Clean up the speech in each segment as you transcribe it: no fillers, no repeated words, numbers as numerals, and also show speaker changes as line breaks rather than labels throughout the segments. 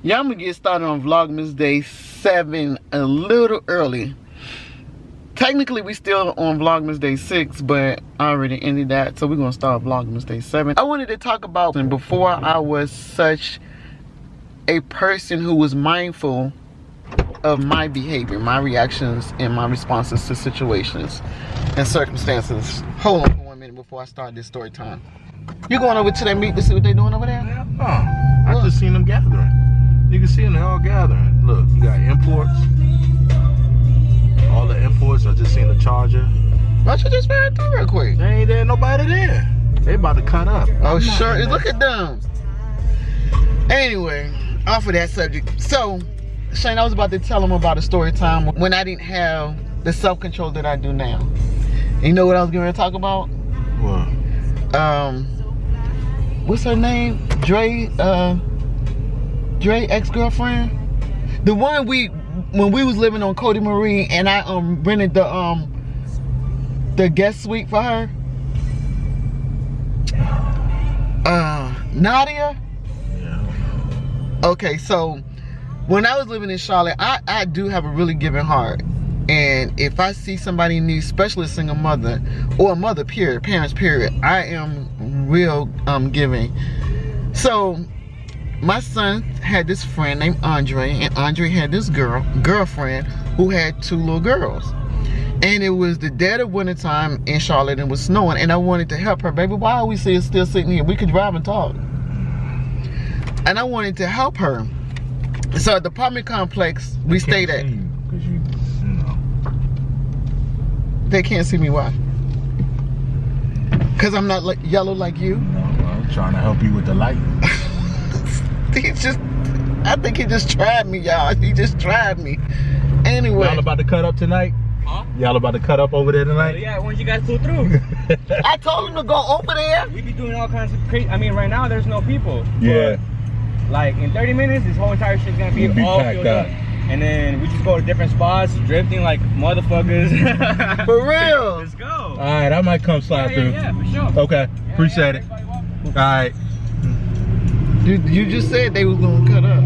Yeah, I'm gonna get started on Vlogmas Day 7 a little early. Technically, we still on Vlogmas Day 6, but I already ended that, so we're gonna start Vlogmas Day 7. I wanted to talk about, and before I was such a person who was mindful of my behavior, my reactions, and my responses to situations and circumstances. Hold on for 1 minute before I start this story time. You going over to that meet to see what they doing over there?
I just seen them gathering. You can see them, they're all gathering. Look, you got imports. All the imports. I just seen the charger.
Why don't you just ride through real quick?
There ain't there nobody there. They about to cut up.
Oh, sure. Look at them. Anyway, off of that subject. So, Shane, I was about to tell them about a story time when I didn't have the self-control that I do now. And you know what I was going to talk about?
What?
What's her name? Dre ex-girlfriend? The one when we was living on Cody Marie and I rented the guest suite for her. Nadia?
Yeah.
Okay, so when I was living in Charlotte, I do have a really giving heart. And if I see somebody in need, especially a single mother, or a mother period, parents period, I am real giving. So my son had this friend named Andre, and Andre had this girlfriend who had 2 little girls. And it was the dead of winter time in Charlotte and it was snowing, and I wanted to help her. Baby, why are we still sitting here? We could drive and talk. And I wanted to help her. So at the apartment complex we stayed at. They can't see me, why? Because I'm not like yellow like you?
No, I'm trying to help you with the light.
I think he just tried me, y'all. He just tried me. Anyway.
Y'all about to cut up tonight?
Huh?
Y'all about to cut up over there tonight?
Yeah, when you guys pull through.
I told him to go over there.
We be doing all kinds of crazy. I mean, right now there's no people.
Yeah.
But, like in 30 minutes, this whole entire shit's gonna be all filled up. And then we just go to different spots, drifting like motherfuckers.
For real.
Let's go.
All right, I might come slide through.
Yeah, for sure.
Okay, appreciate it. All right.
You just said they was gonna cut up.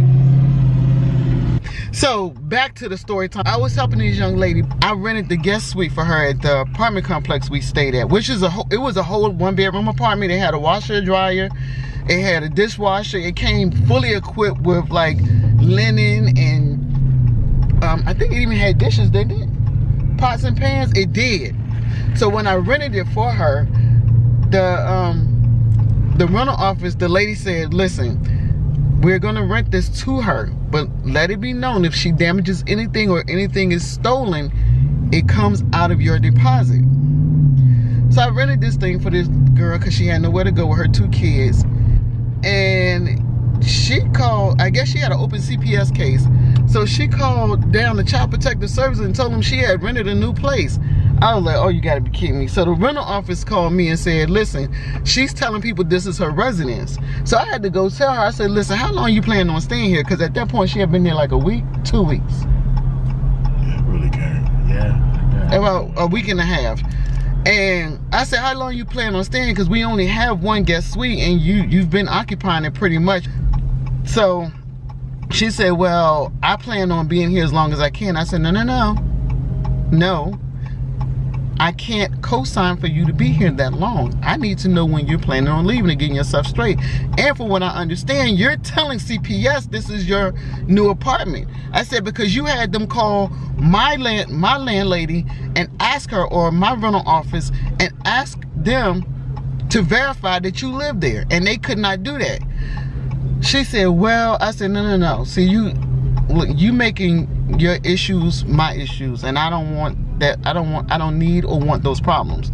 So back to the story time. I was helping this young lady. I rented the guest suite for her at the apartment complex we stayed at, which is it was a whole 1-bedroom apartment. It had a washer, a dryer, it had a dishwasher. It came fully equipped with like linen and I think it even had dishes, didn't it? Pots and pans. It did. So when I rented it for her, the rental office, the lady said, listen, we're gonna rent this to her, but let it be known if she damages anything or anything is stolen, it comes out of your deposit. So I rented this thing for this girl because she had nowhere to go with her 2 kids. And she called, I guess she had an open CPS case. So she called down the Child Protective Services and told them she had rented a new place. I was like, oh, you gotta be kidding me. So the rental office called me and said, listen, she's telling people this is her residence. So I had to go tell her, I said, listen, how long you planning on staying here? Because at that point she had been there like a week, 2 weeks.
Yeah, really can't. Yeah.
About a week and a half. And I said, how long you plan on staying? Because we only have 1 guest suite and you've been occupying it pretty much. So she said, well, I plan on being here as long as I can. I said, no. I can't co-sign for you to be here that long. I need to know when you're planning on leaving and getting yourself straight. And from what I understand, you're telling CPS this is your new apartment. I said, because you had them call my landlady and ask her, or my rental office, and ask them to verify that you live there. And they could not do that. She said, well, I said, no. See, you making your issues my issues, and I don't want that. I don't need or want those problems.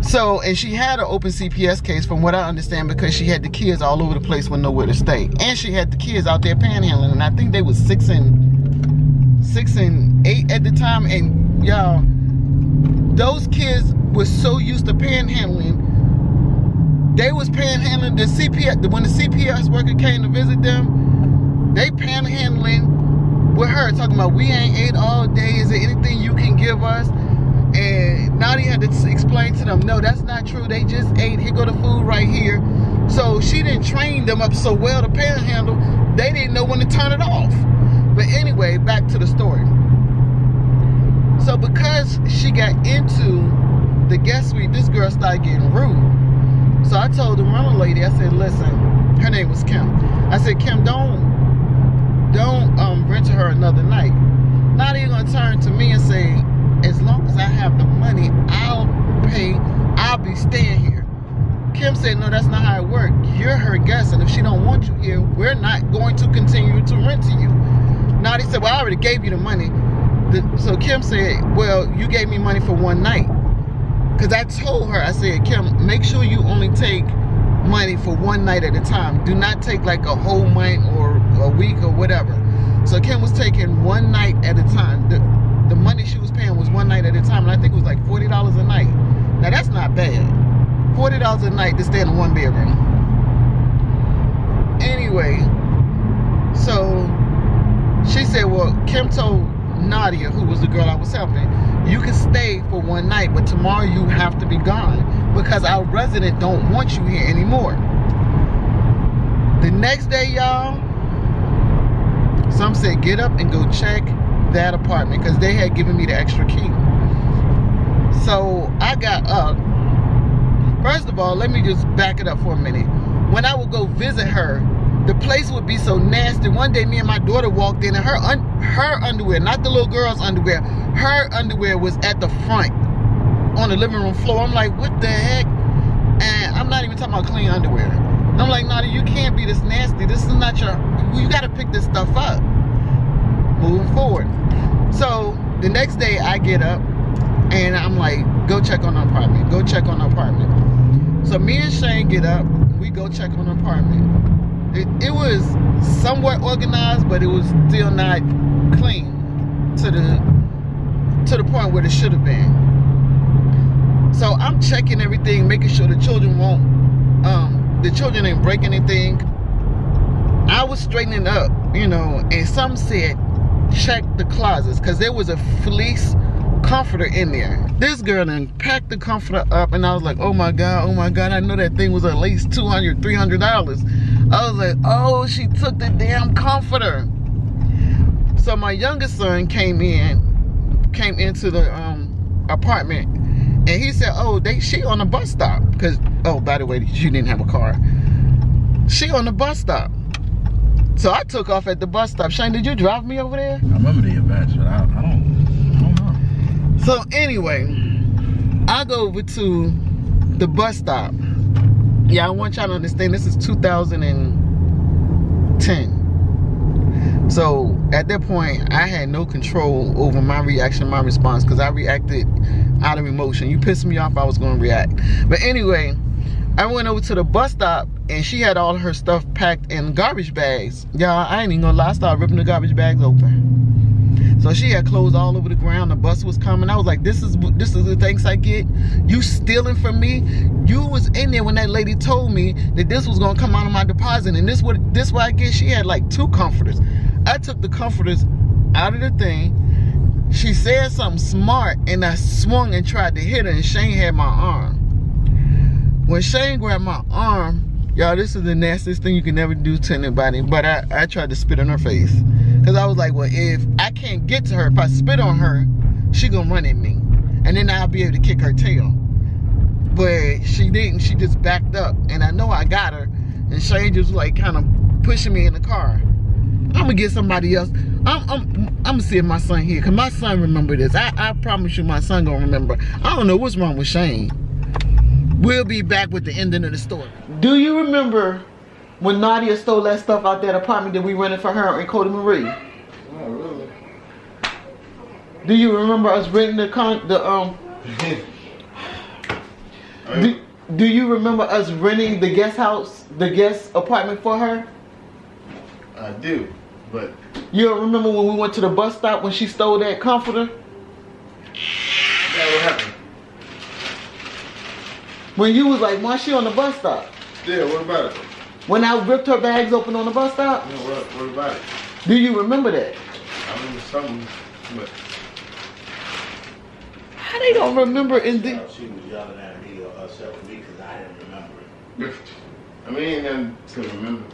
So, and she had an open CPS case from what I understand, because she had the kids all over the place with nowhere to stay. And she had the kids out there panhandling, and I think they was 6 and 8 at the time. And y'all, those kids were so used to panhandling. They was panhandling the CPS, when the CPS worker came to visit them, they panhandling with her, talking about, we ain't ate all day, is there anything you can give us? And Nadia had to explain to them, no, that's not true, they just ate, here go the food right here. So she didn't train them up so well to panhandle. they didn't know when to turn it off. But anyway, back to the story. So because she got into the guest suite, this girl started getting rude. So I told the rental lady, I said, listen, her name was Kim. I said, Kim, don't rent to her another night. Now they're gonna turn to me and say, as long as I have the money, I'll be staying here. Kim said, no, that's not how it works. You're her guest, and if she don't want you here, we're not going to continue to rent to you. Now they said, well, I already gave you the money. So Kim said, well, you gave me money for one night. Because I told her, I said, Kim, make sure you only take money for one night at a time. Do not take like a whole month or a week or whatever. So Kim was taking one night at a time. The money she was paying was one night at a time, and I think it was like $40 a night. Now that's not bad. $40 a night to stay in one bedroom. Anyway, so she said, well, Kim told Nadia, who was the girl I was helping, you can stay for one night, but tomorrow you have to be gone because our resident don't want you here anymore. The next day, y'all, some said get up and go check that apartment because they had given me the extra key. So I got up. First of all, let me just back it up for a minute. When I would go visit her, the place would be so nasty. One day, me and my daughter walked in, and her underwear, not the little girl's underwear, her underwear was at the front on the living room floor. I'm like, what the heck? And I'm not even talking about clean underwear. And I'm like, Nadia, you can't be this nasty. This is not your, you got to pick this stuff up. Moving forward. So the next day, I get up, and I'm like, go check on the apartment. Go check on the apartment. So me and Shane get up. We go check on the apartment. It was somewhat organized, but it was still not clean to the point where it should have been. So I'm checking everything, making sure the children ain't break anything. I was straightening up, you know, and some said check the closets because there was a fleece comforter in there. This girl then packed the comforter up, and I was like, oh my god, I know that thing was at least $200, $300. I was like, oh, she took the damn comforter. So my youngest son came into the apartment, and he said, oh, she on the bus stop. Because, oh, by the way, she didn't have a car. She on the bus stop. So I took off at the bus stop. Shane, did you drive me over there?
I remember the events, but I don't know.
So anyway, I go over to the bus stop. Yeah, I want y'all to understand this is 2010. So at that point, I had no control over my reaction, my response, because I reacted out of emotion. You pissed me off, I was going to react. But anyway, I went over to the bus stop, and she had all her stuff packed in garbage bags. Y'all, I ain't even gonna lie, I started ripping the garbage bags open. So she had clothes all over the ground. The bus was coming. I was like, this is the thanks I get. You stealing from me? You was in there when that lady told me that this was gonna come out of my deposit, and this what I get. She had like 2 comforters. I took the comforters out of the thing. She said something smart, and I swung and tried to hit her, and Shane had my arm. When Shane grabbed my arm, y'all, this is the nastiest thing you can never do to anybody, but I tried to spit in her face. Because I was like, well, if I can't get to her, if I spit on her, she gonna run at me. And then I'll be able to kick her tail. But she didn't. She just backed up. And I know I got her. And Shane just like kind of pushing me in the car. I'm gonna get somebody else. I'm gonna see if my son here. Because my son remember this. I promise you my son gonna remember. I don't know what's wrong with Shane. We'll be back with the ending of the story. Do you remember when Nadia stole that stuff out that apartment that we rented for her in Cody Marie?
Not really.
Do you remember us renting do you remember us renting the guest apartment for her?
I do, but
you don't remember when we went to the bus stop when she stole that comforter?
That what happened?
When you was like, why she on the bus stop?
Yeah, what about it?
When I ripped her bags open on the bus stop?
Yeah, what about it?
Do you remember that?
I remember something, but
how they don't remember in the...
She was yelling at me or herself at me because I didn't remember it.
I mean, ain't nothing to remember.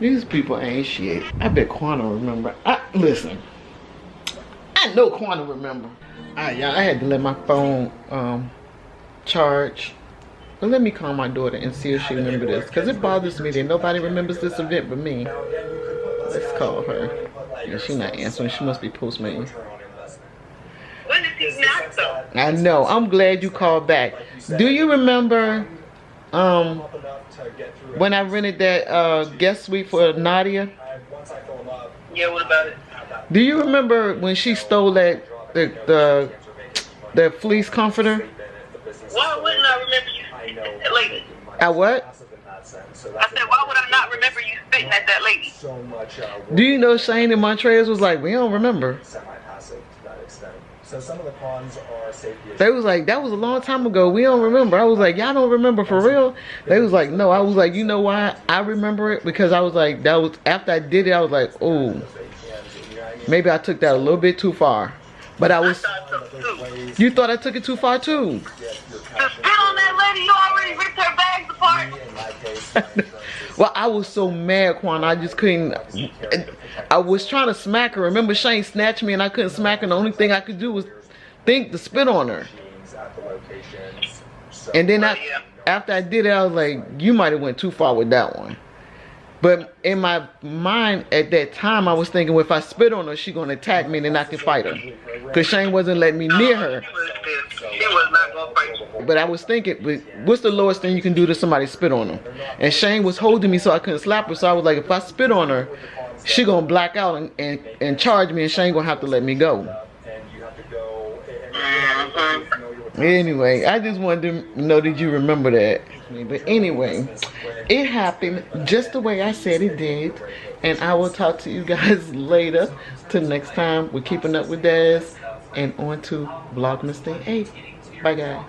These people ain't shit. I bet Quanah remember. Listen. I know Quanah remember. Alright, y'all. I had to let my phone charge. But let me call my daughter and see if she remembers this. Because it bothers me that nobody remembers this event but me. Let's call her. Yeah, she's not answering. She must be postmating.
When is he not though?
I know. I'm glad you called back. Do you remember when I rented that guest suite for Nadia?
Yeah, what about it?
Do you remember when she stole that the fleece comforter?
Why wouldn't I remember you spitting at that lady?
At what?
I said, why would I not remember you spitting at that lady?
Do you know Shane and Montrez was like, we don't remember.
So some of the cons are safety.
They was like, that was a long time ago. We don't remember. I was like, y'all don't remember for real? They was like, no. I was like, you know why I remember it? Because I was like, that was after I did it. I was like, oh, maybe I took that a little bit too far. But I was. You thought I took it too far too?
To spit on that lady, you already ripped her bags apart.
Well, I was so mad, Quan. I just couldn't. I was trying to smack her. Remember, Shane snatched me and I couldn't smack her. The only thing I could do was think to spit on her. And then after I did it, I was like, you might have went too far with that one. But in my mind at that time, I was thinking, well, if I spit on her, she's going to attack me and then I can fight her. Because Shane wasn't letting me near her.
She was not going to fight you.
But I was thinking, what's the lowest thing you can do to somebody spit on them? And Shane was holding me so I couldn't slap her. So I was like, if I spit on her, she going to black out and charge me and Shane going to have to let me go. Anyway, I just wanted to know that you remember that. But anyway, it happened just the way I said it did. And I will talk to you guys later. Till next time, we're keeping up with Daz. And on to Vlogmas Day 8. Bye, guys.